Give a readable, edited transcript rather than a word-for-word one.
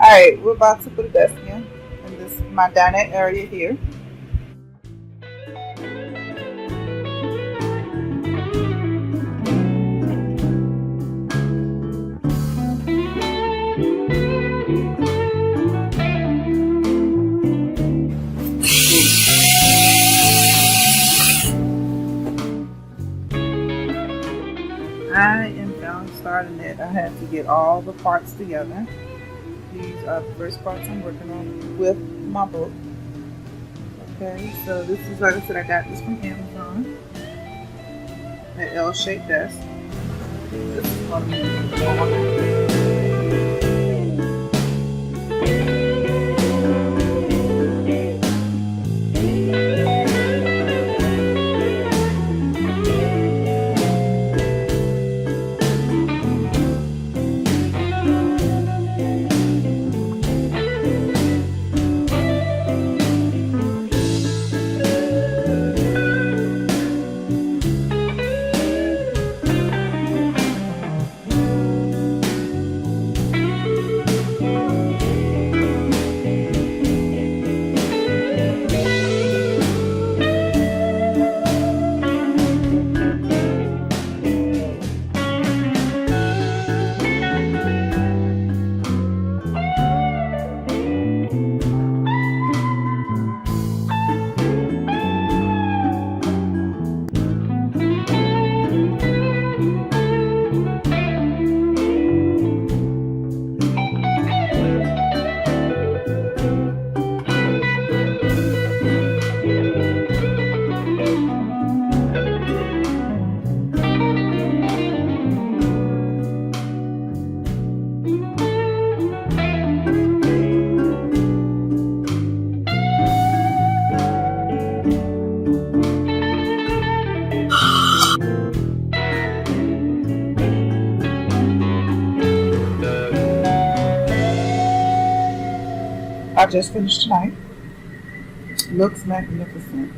Alright, we're about to put a desk in this my dinette area here. I am done starting it. I have to get all the parts together. These are the first parts I'm working on with my book. Okay, so this is, like I said, I got this from Amazon. An L-shaped desk. This is going to be I just finished tonight. Looks magnificent.